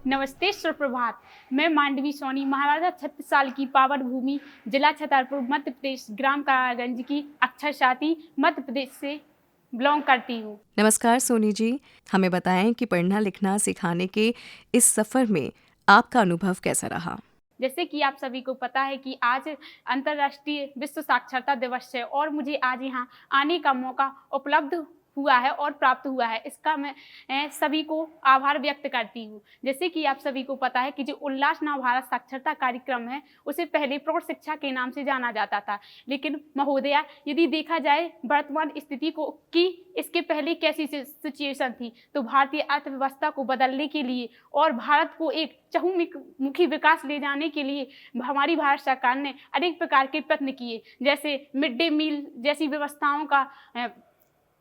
नमस्ते, सुप्रभात। मैं मांडवी सोनी, महाराजा 36 साल की पावन भूमि, जिला छतरपुर, मध्य प्रदेश, ग्राम कारागंज की अक्षर छाती, मध्य प्रदेश से बिलोंग करती हूँ। नमस्कार सोनी जी, हमें बताएं कि पढ़ना लिखना सिखाने के इस सफ़र में आपका अनुभव कैसा रहा? जैसे कि आप सभी को पता है कि आज अंतर्राष्ट्रीय विश्व साक्षरता दिवस है और मुझे आज यहाँ आने का मौका उपलब्ध हुआ है और प्राप्त हुआ है। इसका मैं सभी को आभार व्यक्त करती हूँ। जैसे कि आप सभी को पता है कि जो उल्लास नव भारत साक्षरता कार्यक्रम है, उसे पहले प्रौढ़ शिक्षा के नाम से जाना जाता था। लेकिन महोदया, यदि देखा जाए वर्तमान स्थिति को कि इसके पहले कैसी सिचुएशन थी, तो भारतीय अर्थव्यवस्था को बदलने के लिए और भारत को एक चहुमुखी विकास ले जाने के लिए हमारी भारत सरकार ने अनेक प्रकार के प्रयत्न किए। जैसे मिड डे मील जैसी व्यवस्थाओं का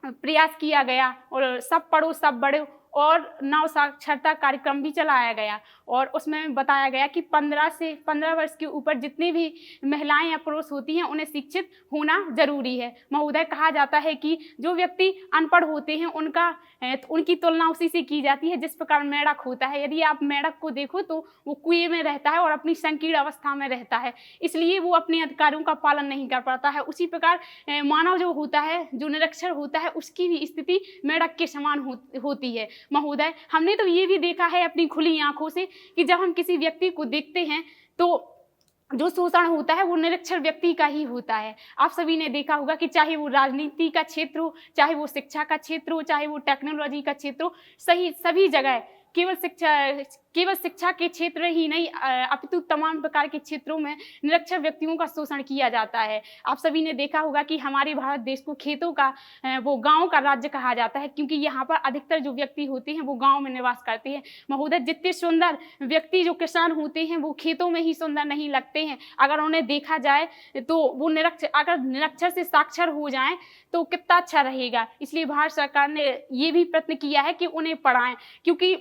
प्रयास किया गया और सब पढ़ो सब बढ़ो और नव साक्षरता कार्यक्रम भी चलाया गया और उसमें बताया गया कि 15 वर्ष के ऊपर जितनी भी महिलाएं या पुरुष होती हैं, उन्हें शिक्षित होना जरूरी है। महोदय, कहा जाता है कि जो व्यक्ति अनपढ़ होते हैं उनकी तुलना उसी से की जाती है जिस प्रकार मेंढक होता है। यदि आप मेंढक को देखो तो वो कुएं में रहता है और अपनी संकीर्ण अवस्था में रहता है, इसलिए वो अपने अधिकारों का पालन नहीं कर पाता है। उसी प्रकार मानव जो होता है, जो निरक्षर होता है, उसकी भी स्थिति मेंढक के समान होती है। महोदय, हमने तो ये भी देखा है अपनी खुली आंखों से कि जब हम किसी व्यक्ति को देखते हैं तो जो शोषण होता है वो निरक्षर व्यक्ति का ही होता है। आप सभी ने देखा होगा कि चाहे वो राजनीति का क्षेत्र हो, चाहे वो शिक्षा का क्षेत्र हो, चाहे वो टेक्नोलॉजी का क्षेत्र हो, सभी जगह केवल शिक्षा के क्षेत्र ही नहीं अपितु तमाम प्रकार के क्षेत्रों में निरक्षर व्यक्तियों का शोषण किया जाता है। आप सभी ने देखा होगा कि हमारे भारत देश को खेतों का वो गांव का राज्य कहा जाता है, क्योंकि यहाँ पर अधिकतर जो व्यक्ति होते हैं वो गांव में निवास करते हैं। महोदय, जितने सुंदर व्यक्ति जो किसान होते हैं वो खेतों में ही सुंदर नहीं लगते हैं। अगर उन्हें देखा जाए तो वो अगर निरक्षर से साक्षर हो जाएं तो कितना अच्छा रहेगा। इसलिए भारत सरकार ने ये भी प्रयत्न किया है कि उन्हें पढ़ाएं, क्योंकि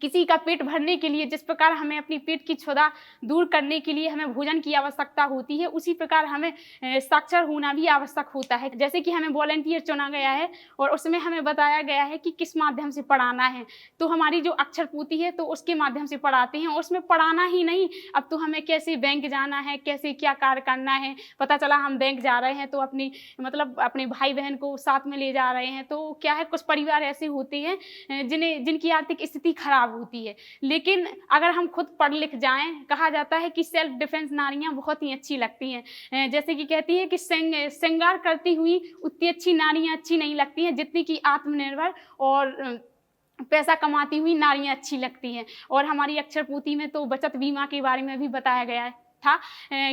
किसी का पेट भरने के लिए जिस प्रकार हमें अपनी पेट की क्षुधा दूर करने के लिए हमें भोजन की आवश्यकता होती है, उसी प्रकार हमें साक्षर होना भी आवश्यक होता है। जैसे कि हमें वॉलंटियर चुना गया है और उसमें हमें बताया गया है कि किस माध्यम से पढ़ाना है, तो हमारी जो अक्षर पूती है तो उसके माध्यम से पढ़ाते हैं। और उसमें पढ़ाना ही नहीं, अब तो हमें कैसे बैंक जाना है, कैसे क्या कार्य करना है। पता चला हम बैंक जा रहे हैं तो अपने भाई बहन को साथ में ले जा रहे हैं, तो क्या है, कुछ परिवार ऐसे होते हैं जिनकी आर्थिक स्थिति खराब होती है। लेकिन अगर हम खुद पढ़ लिख जाएं, कहा जाता है कि सेल्फ डिफेंस नारियां बहुत ही अच्छी लगती हैं। जैसे कि कहती है कि श्रृंगार करती हुई उतनी अच्छी नारियां अच्छी नहीं लगती हैं जितनी कि आत्मनिर्भर और पैसा कमाती हुई नारियां अच्छी लगती हैं। और हमारी अक्षर पोथी में तो बचत बीमा के बारे में भी बताया गया था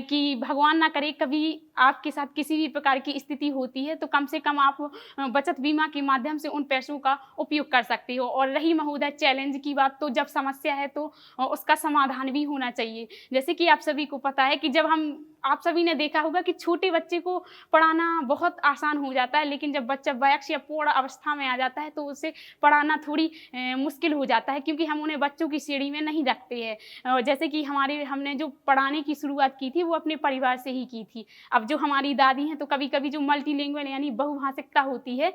कि भगवान ना करे कभी आपके साथ किसी भी प्रकार की स्थिति होती है तो कम से कम आप बचत बीमा के माध्यम से उन पैसों का उपयोग कर सकते हो। और रही महोदय चैलेंज की बात, तो जब समस्या है तो उसका समाधान भी होना चाहिए। जैसे कि आप सभी को पता है कि आप सभी ने देखा होगा कि छोटे बच्चे को पढ़ाना बहुत आसान हो जाता है, लेकिन जब बच्चा वयस्क या पूर्ण अवस्था में आ जाता है तो उसे पढ़ाना थोड़ी मुश्किल हो जाता है, क्योंकि हम उन्हें बच्चों की श्रेणी में नहीं रखते हैं। जैसे कि हमने जो पढ़ाने की शुरुआत की थी वो अपने परिवार से ही की थी। अब जो हमारी दादी हैं तो कभी कभी जो मल्टीलिंगुअल यानी बहुभाषिकता होती है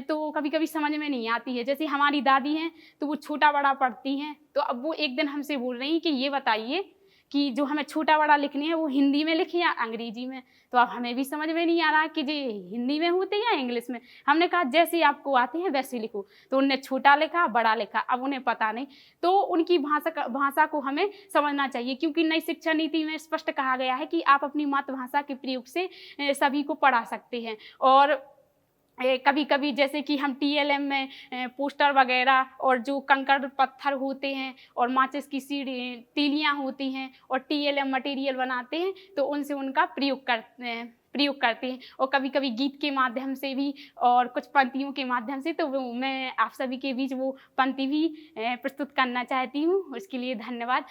तो कभी कभी समझ में नहीं आती है। जैसे हमारी दादी हैं तो वो छोटा बड़ा पढ़ती हैं, तो अब वो एक दिन हमसे बोल रही हैं कि ये बताइए कि जो हमें छोटा बड़ा लिखनी है वो हिंदी में लिखें या अंग्रेजी में। तो अब हमें भी समझ में नहीं आ रहा कि जी हिंदी में होते या इंग्लिश में। हमने कहा जैसे आपको आते हैं वैसे लिखो, तो उन्होंने छोटा लिखा बड़ा लिखा, अब उन्हें पता नहीं। तो उनकी भाषा को हमें समझना चाहिए, क्योंकि नई शिक्षा नीति में स्पष्ट कहा गया है कि आप अपनी मातृभाषा के प्रयोग से सभी को पढ़ा सकते हैं। और कभी कभी जैसे कि हम TLM में पोस्टर वगैरह और जो कंकड़ पत्थर होते हैं और माचिस की तीलियाँ होती हैं और TLM मटेरियल बनाते हैं, तो उनसे उनका प्रयोग करते हैं। और कभी कभी गीत के माध्यम से भी और कुछ पंक्तियों के माध्यम से, तो मैं आप सभी के बीच वो पंक्ति भी प्रस्तुत करना चाहती हूँ। उसके लिए धन्यवाद।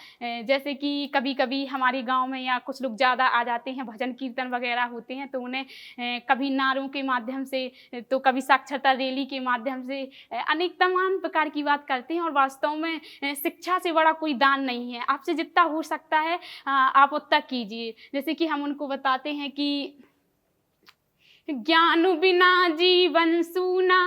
जैसे कि कभी कभी हमारे गांव में या कुछ लोग ज़्यादा आ जाते हैं, भजन कीर्तन वगैरह होते हैं, तो उन्हें कभी नारों के माध्यम से तो कभी साक्षरता रैली के माध्यम से अनेक तमाम प्रकार की बात करते हैं। और वास्तव में शिक्षा से बड़ा कोई दान नहीं है। आपसे जितना हो सकता है आप उतना कीजिए। जैसे कि हम उनको बताते हैं कि ज्ञान बिना जीवन सूना,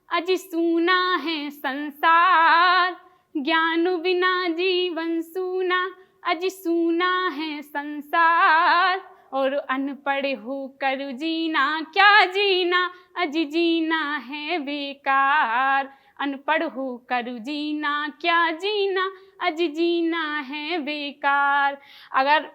अज सूना है संसार, ज्ञान बिना जीवन सूना, अज सूना है संसार। और अनपढ़ होकर जीना क्या जीना, अज जीना है बेकार। अनपढ़ होकर जीना क्या जीना, अज जीना है बेकार। अगर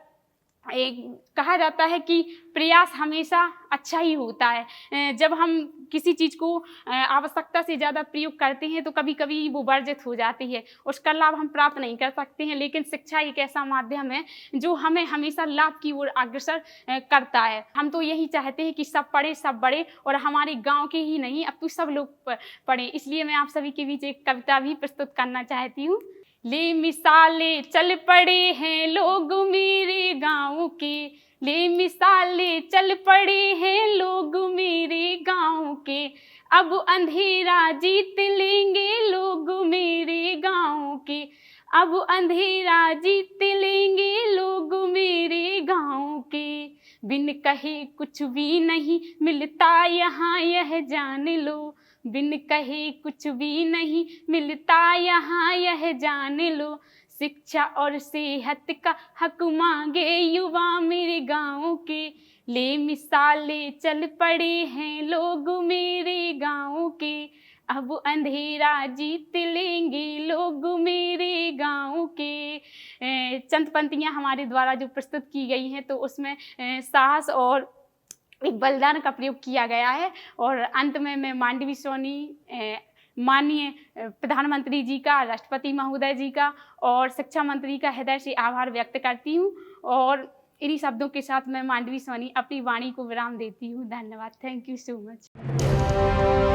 एक कहा जाता है कि प्रयास हमेशा अच्छा ही होता है। जब हम किसी चीज़ को आवश्यकता से ज़्यादा प्रयोग करते हैं तो कभी कभी वो वर्जित हो जाती है, उसका लाभ हम प्राप्त नहीं कर सकते हैं। लेकिन शिक्षा एक ऐसा माध्यम है जो हमें हमेशा लाभ की ओर अग्रसर करता है। हम तो यही चाहते हैं कि सब पढ़े, सब बढ़े, और हमारे गाँव के ही नहीं अब तो सब लोग पढ़ें। इसलिए मैं आप सभी के बीच एक कविता भी प्रस्तुत करना चाहती हूँ। ले मिसाले चल पड़े हैं लोग मेरे गाँव के, ले मिसाले चल पड़े हैं लोग मेरे गाँव के। अब अंधेरा जीत लेंगे लोग मेरे गाँव के, अब अंधेरा जीत लेंगे लोग मेरे गाँव के। बिन कहे कुछ भी नहीं मिलता यहाँ यह जान लो, बिन कहे कुछ भी नहीं मिलता यहाँ यह जान लो। शिक्षा और सेहत का हक मांगे युवा मेरे गाँव के, ले मिसाले चल पड़े हैं लोग मेरे गाँव के। अब अंधेरा जीत लेंगे लोग मेरे गाँव के। चंद पंक्तियाँ हमारे द्वारा जो प्रस्तुत की गई हैं तो उसमें साहस और एक बलिदान का प्रयोग किया गया है। और अंत में मैं मांडवी सोनी माननीय प्रधानमंत्री जी का, राष्ट्रपति महोदय जी का और शिक्षा मंत्री का हृदय से आभार व्यक्त करती हूँ। और इन्हीं शब्दों के साथ मैं मांडवी सोनी अपनी वाणी को विराम देती हूँ। धन्यवाद। Thank you so much.